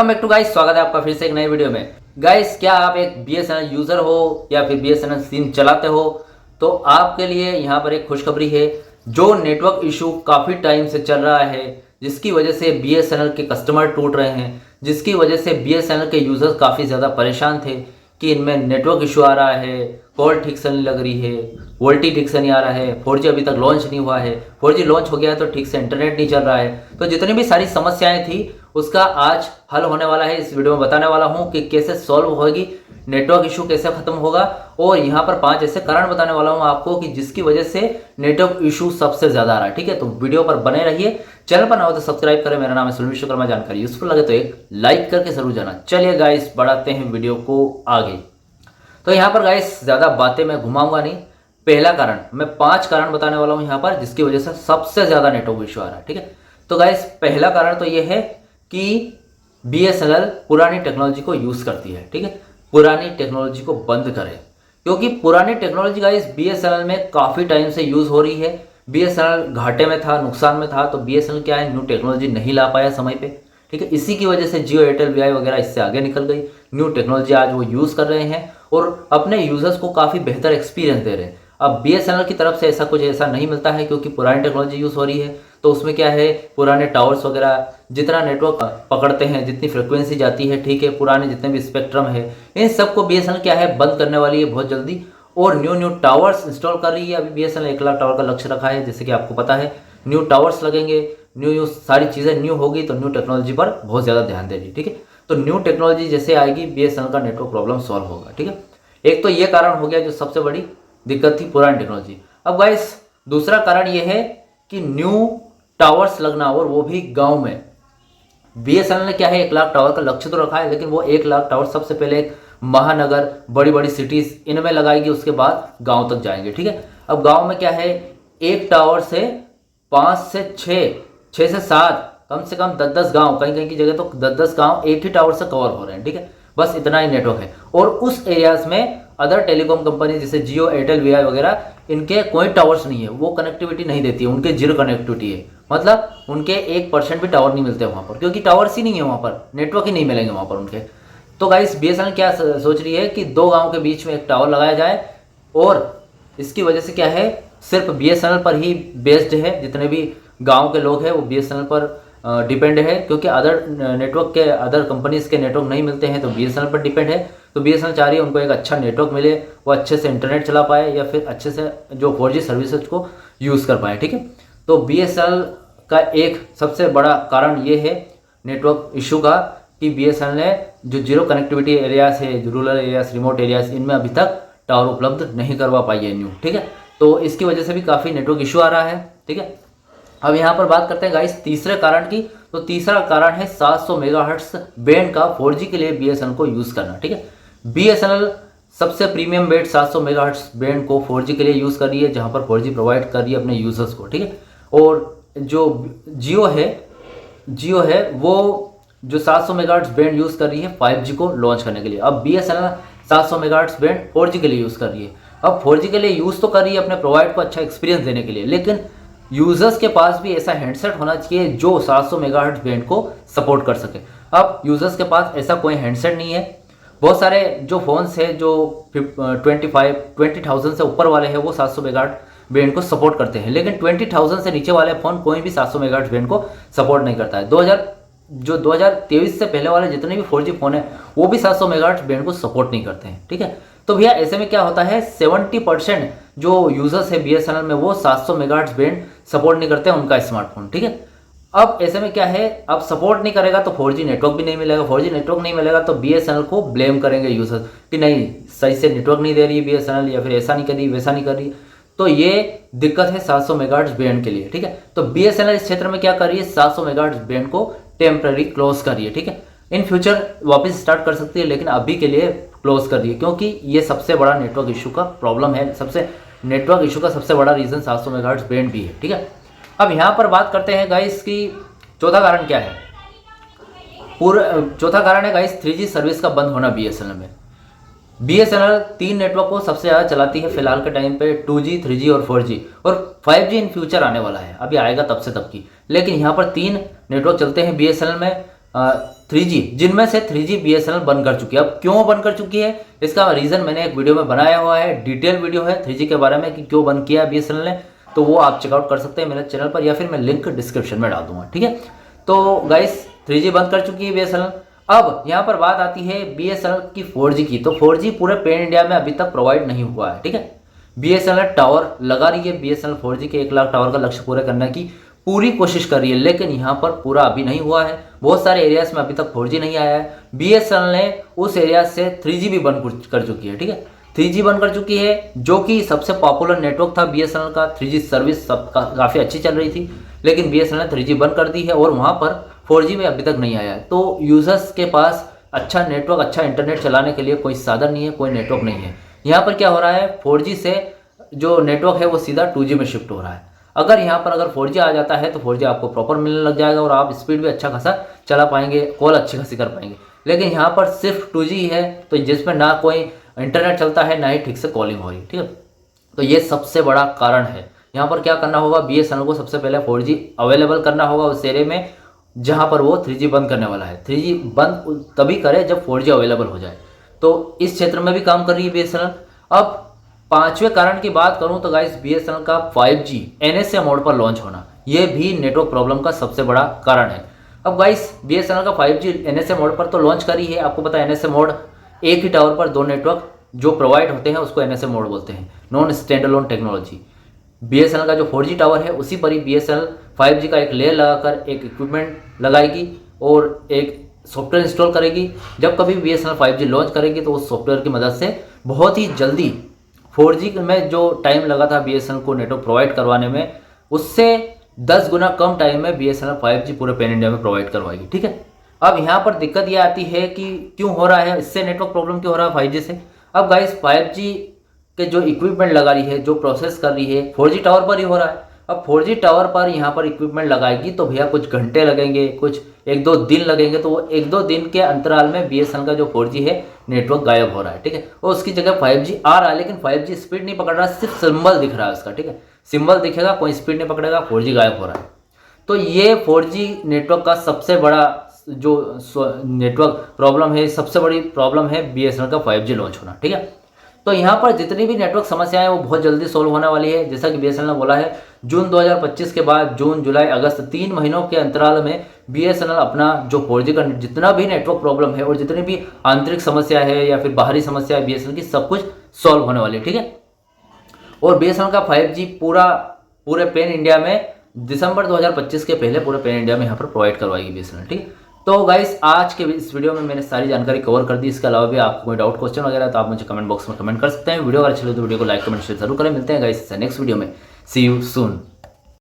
Welcome back to guys, स्वागत है आपका फिर से एक नई वीडियो में। गाइस, क्या आप एक BSNL यूजर हो या फिर BSNL सिम चलाते हो तो आपके लिए यहाँ पर एक खुशखबरी है। जो नेटवर्क इशू काफ़ी टाइम से चल रहा है, जिसकी वजह से BSNL के कस्टमर टूट रहे हैं, जिसकी वजह से BSNL के यूजर्स काफ़ी ज़्यादा परेशान थे कि इनमें नेटवर्क इशू आ रहा है, कॉल ठीक से नहीं लग रही है, वोल्टी ठीक से नहीं आ रहा है, 4G अभी तक लॉन्च नहीं हुआ है, 4G लॉन्च हो गया है तो ठीक से इंटरनेट नहीं चल रहा है। तो जितनी भी सारी समस्याएं थी उसका आज हल होने वाला है। इस वीडियो में बताने वाला हूं कि कैसे सॉल्व होगी, नेटवर्क इशू कैसे खत्म होगा, और यहाँ पर 5 ऐसे कारण बताने वाला हूं आपको कि जिसकी वजह से नेटवर्क इशू सबसे ज्यादा आ रहा है। ठीक है, तो वीडियो पर बने रहिए। चैनल पर ना हो तो सब्सक्राइब करें। मेरा नाम है सुनील विश्वकर्मा। जानकारी यूजफुल लगे तो एक लाइक करके जरूर जाना। चलिए गाइस, बढ़ाते हैं वीडियो को आगे। तो यहाँ पर गाइस ज्यादा बातें मैं घुमाऊंगा नहीं। पहला कारण, मैं 5 कारण बताने वाला हूं यहाँ पर जिसकी वजह से सबसे ज्यादा नेटवर्क इशू आ रहा है। ठीक है, तो गाइस पहला कारण तो यह है कि BSNL पुरानी टेक्नोलॉजी को यूज करती है। ठीक है, पुरानी टेक्नोलॉजी को बंद करें, क्योंकि पुरानी टेक्नोलॉजी गाइस BSNL में काफी टाइम से यूज हो रही है। BSNL घाटे में था, नुकसान में था, तो BSNL क्या है, न्यू टेक्नोलॉजी नहीं ला पाया समय पे। ठीक है, इसी की वजह से जियो, एयरटेल, VI वगैरह इससे आगे निकल गई। न्यू टेक्नोलॉजी आज वो यूज कर रहे हैं और अपने यूजर्स को काफी बेहतर एक्सपीरियंस दे रहे हैं। अब BSNL की तरफ से ऐसा कुछ ऐसा नहीं मिलता है, क्योंकि पुरानी टेक्नोलॉजी यूज हो रही है। तो उसमें क्या है, पुराने टावर्स वगैरह जितना नेटवर्क पकड़ते हैं, जितनी फ्रिक्वेंसी जाती है, ठीक है, पुराने जितने भी स्पेक्ट्रम है, इन सबको BSNL क्या है, बंद करने वाली है बहुत जल्दी। और न्यू टावर्स इंस्टॉल कर रही है। अभी BSNL 1 लाख टावर का लक्ष्य रखा है, जैसे कि आपको पता है। न्यू टावर्स लगेंगे, न्यू सारी चीज़ें न्यू होगी, तो न्यू टेक्नोलॉजी पर बहुत ज़्यादा ध्यान देगी। ठीक है, तो न्यू टेक्नोलॉजी जैसे आएगी BSNL का नेटवर्क प्रॉब्लम सॉल्व होगा। ठीक है, एक तो ये कारण हो गया जो सबसे बड़ी दिक्कत थी, पुरानी टेक्नोलॉजी। अब गाइस दूसरा कारण ये है कि न्यू टावर्स लगना, और वो भी गांव में। BSNL ने क्या है, 1 लाख टावर का लक्ष्य तो रखा है, लेकिन वो 1 लाख टावर सबसे पहले एक महानगर, बड़ी बड़ी सिटीज इनमें लगाएगी, उसके बाद गांव तक जाएंगे। ठीक है, अब गांव में क्या है, एक टावर से 5 से 6 से 7, कम से कम 10-10 गांव, कहीं कहीं की जगह तो 10-10 गांव एक ही टावर से कवर हो रहे हैं। ठीक है, बस इतना ही नेटवर्क है। और उस एरियाज में अदर टेलीकॉम कंपनी जैसे जियो, एयरटेल, VI वगैरह, इनके कोई टावर्स नहीं है, वो कनेक्टिविटी नहीं देती है, उनके जीरो कनेक्टिविटी है। मतलब उनके 1% भी टावर नहीं मिलते वहां पर, क्योंकि टावर्स ही नहीं है वहां पर, नेटवर्क ही नहीं मिलेंगे वहां पर उनके। तो गाइस BSNL क्या सोच रही है कि 2 गांव के बीच में एक टावर लगाया जाए, और इसकी वजह से क्या है, सिर्फ BSNL पर ही बेस्ड है। जितने भी गांव के लोग हैं वो BSNL पर डिपेंड है, क्योंकि अदर नेटवर्क के, अदर कंपनीज के नेटवर्क नहीं मिलते हैं, तो BSNL पर डिपेंड है। तो BSNL चाह रही है उनको एक अच्छा नेटवर्क मिले, वो अच्छे से इंटरनेट चला पाए, या फिर अच्छे से जो 4G सर्विसेज को यूज़ कर पाए। ठीक है, तो BSNL का एक सबसे बड़ा कारण ये है नेटवर्क इशू का, कि BSNL ने जो जीरो कनेक्टिविटी एरियाज है, जो रूरल एरियाज, रिमोट एरियाज, इनमें अभी तक टावर उपलब्ध नहीं करवा पाई है न्यू। ठीक है, तो इसकी वजह से भी काफ़ी नेटवर्क इशू आ रहा है। ठीक है, अब यहाँ पर बात करते हैं गाइस तीसरे कारण की। तो तीसरा कारण है 700 मेगाहर्ट्ज बैंड का 4G के लिए BSNL को यूज़ करना। ठीक है, BSNL सबसे प्रीमियम बैंड 700 मेगाहर्ट्ज बैंड को 4G के लिए यूज़ कर रही है, जहाँ पर 4G प्रोवाइड कर रही है अपने यूजर्स को। ठीक है, और जो जियो है वो जो 700 मेगाहर्ट्ज बैंड यूज़ कर रही है 5G को लॉन्च करने के लिए। अब BSNL 700 मेगाहर्ट्ज बैंड 4G के लिए यूज़ कर रही है। अब 4G के लिए यूज़ तो कर रही है अपने प्रोवाइड को अच्छा एक्सपीरियंस देने के लिए, लेकिन यूजर्स के पास भी ऐसा हैंडसेट होना चाहिए जो 700 मेगाहर्ट्ज बैंड को सपोर्ट कर सके। अब यूजर्स के पास ऐसा कोई हैंडसेट नहीं है। बहुत सारे जो फोन्स है जो 20,000 से ऊपर वाले हैं वो 700 मेगाहर्ट्ज बैंड को सपोर्ट करते हैं, लेकिन 20,000 से नीचे वाले फोन कोई भी 700 मेगाहर्ट्ज बैंड को सपोर्ट नहीं करता है। 2023 से पहले वाले जितने भी 4G फोन है वो भी 700 मेगाहर्ट्ज बैंड को सपोर्ट नहीं करते हैं। ठीक है, तो भैया ऐसे में क्या होता है, 70% जो यूजर्स है BSNL में वो 700 मेगाहर्ट्ज बैंड सपोर्ट नहीं करते हैं उनका स्मार्टफोन। ठीक है, अब ऐसे में क्या है, अब सपोर्ट नहीं करेगा तो 4G नेटवर्क भी नहीं मिलेगा। 4G नेटवर्क नहीं मिलेगा तो BSNL को ब्लेम करेंगे यूजर्स कि नहीं, सही से नेटवर्क नहीं दे रही है BSNL, या फिर ऐसा नहीं कर रही, वैसा नहीं कर रही। तो ये दिक्कत है 700 मेगाहर्ट्ज बैंड के लिए। ठीक है, तो BSNL इस क्षेत्र में क्या कर रही है, 700 मेगाहर्ट्ज बैंड को टेम्पररी क्लोज कर रही है। ठीक है, इन फ्यूचर वापस स्टार्ट कर सकती है, लेकिन अभी के लिए क्लोज कर रही है, क्योंकि ये सबसे बड़ा नेटवर्क इशू का प्रॉब्लम है। नेटवर्क इशू का सबसे बड़ा रीजन 700 मेगाहर्ट्ज बैंड भी है। ठीक है, अब यहाँ पर बात करते हैं गाइस की चौथा कारण क्या है। चौथा कारण है गाइस 3G सर्विस का बंद होना BSNL में। BSNL 3 नेटवर्क को सबसे ज़्यादा चलाती है फिलहाल के टाइम पे, 2G, 3G और 4G, और 5G इन फ्यूचर आने वाला है, अभी आएगा तब से तब की। लेकिन यहाँ पर 3 नेटवर्क चलते हैं BSNL में। 3G, जिनमें से 3G BSNL बंद कर चुकी है। अब क्यों बंद कर चुकी है, इसका रीज़न मैंने एक वीडियो में बनाया हुआ है, डिटेल वीडियो है 3G के बारे में कि क्यों बंद किया BSNL ने, तो वो आप चेकआउट कर सकते हैं मेरे चैनल पर, या फिर मैं लिंक डिस्क्रिप्शन में डाल दूंगा, ठीक है। तो गाइस 3G बंद कर चुकी है BSNL। अब यहाँ पर बात आती है BSNL की 4G की। तो 4G पूरे पैन इंडिया में अभी तक प्रोवाइड नहीं हुआ है, ठीक है। BSNL टावर लगा रही है, BSNL 4G के 1 लाख टावर का लक्ष्य पूरा करने की पूरी कोशिश कर रही है, लेकिन यहाँ पर पूरा अभी नहीं हुआ है। बहुत सारे एरियाज में अभी तक 4G नहीं आया है। BSNL ने उस एरिया से 3G भी बंद कर चुकी है, ठीक है। 3G बंद कर चुकी है, जो कि सबसे पॉपुलर नेटवर्क था BSNL का। 3G सर्विस काफ़ी अच्छी चल रही थी, लेकिन BSNL ने 3G बंद कर दी है और वहाँ पर 4G में अभी तक नहीं आया है। तो यूजर्स के पास अच्छा नेटवर्क, अच्छा इंटरनेट चलाने के लिए कोई साधन नहीं है, कोई नेटवर्क नहीं है। यहाँ पर क्या हो रहा है, 4G से जो नेटवर्क है वो सीधा 2G में शिफ्ट हो रहा है। अगर यहाँ पर अगर 4G आ जाता है तो 4G आपको प्रॉपर मिलने लग जाएगा और आप स्पीड भी अच्छा खासा चला पाएंगे, कॉल अच्छी खासी कर पाएंगे। लेकिन यहाँ पर सिर्फ 2G है, तो जिसमें ना कोई इंटरनेट चलता है, ना ही ठीक से कॉलिंग हो रही, ठीक है। तो ये सबसे बड़ा कारण है। यहाँ पर क्या करना होगा, BSNL को सबसे पहले 4G अवेलेबल करना होगा उस एरिया में जहाँ पर वो 3G बंद करने वाला है। 3G बंद तभी करे जब 4G अवेलेबल हो जाए। तो इस क्षेत्र में भी काम कर रही है BSNL। अब 5वें कारण की बात करूं तो गाइस BSNL का 5G NSA मोड पर लॉन्च होना, यह भी नेटवर्क प्रॉब्लम का सबसे बड़ा कारण है। अब गाइस BSNL का 5G NSA मोड पर तो लॉन्च करी है। आपको पता है NSA मोड, एक ही टावर पर 2 नेटवर्क जो प्रोवाइड होते हैं उसको NSA मोड बोलते हैं, नॉन स्टैंडअलोन टेक्नोलॉजी। BSNL का जो 4G टावर है उसी पर ही BSNL 5G का एक लेयर लगाकर एक इक्विपमेंट लगाएगी और एक सॉफ्टवेयर इंस्टॉल करेगी। जब कभी BSNL 5G लॉन्च करेगी तो उस सॉफ्टवेयर की मदद से बहुत ही जल्दी 4G में जो टाइम लगा था BSNL को नेटवर्क प्रोवाइड करवाने में, उससे 10 गुना कम टाइम में BSNL 5G पूरे पैन इंडिया में प्रोवाइड करवाएगी, ठीक है। अब यहाँ पर दिक्कत ये आती है कि क्यों हो रहा है, इससे नेटवर्क प्रॉब्लम क्यों हो रहा है 5G से। अब गाइस 5G के जो इक्विपमेंट लगा रही है, जो प्रोसेस कर रही है, 4G टावर पर ही हो रहा है। अब 4G टावर पर यहाँ पर इक्विपमेंट लगाएगी तो भैया कुछ घंटे लगेंगे, कुछ 1-2 दिन लगेंगे। तो वो 1-2 दिन के अंतराल में BSNL का जो 4G है नेटवर्क गायब हो रहा है, ठीक है। और उसकी जगह 5G आ रहा है, लेकिन 5G स्पीड नहीं पकड़ रहा, सिर्फ सिंबल दिख रहा है उसका, ठीक है। सिंबल दिखेगा, कोई स्पीड नहीं पकड़ेगा, 4G गायब हो रहा है। तो ये 4G नेटवर्क का सबसे बड़ा जो नेटवर्क प्रॉब्लम है, सबसे बड़ी प्रॉब्लम है BSNL का 5G लॉन्च होना, ठीक है। तो यहाँ पर जितनी भी नेटवर्क समस्याएं वो बहुत जल्दी सोल्व होने वाली है। जैसा कि BSNL ने बोला है, जून 2025 के बाद जून, जुलाई, अगस्त 3 महीनों के अंतराल में BSNL अपना जो 4G का जितना भी नेटवर्क प्रॉब्लम है और जितनी भी आंतरिक समस्या है या फिर बाहरी समस्या है BSNL की, सब कुछ सॉल्व होने वाली है, ठीक है। और BSNL का 5G पूरे पैन इंडिया में दिसंबर 2025 के पहले पूरे पैन इंडिया में यहाँ पर प्रोवाइड करवाएगी BSNL, ठीक है। तो गाइस आज के इस वीडियो में मैंने सारी जानकारी कवर कर दी। इसके अलावा भी आपको कोई डाउट, क्वेश्चन वगैरह तो आप मुझे कमेंट बॉक्स में कमेंट कर सकते हैं। वीडियो अगर अच्छी लगे तो वीडियो को लाइक, कमेंट, शेयर जरूर करें। मिलते हैं गाइस नेक्स्ट वीडियो में। सी यू सून।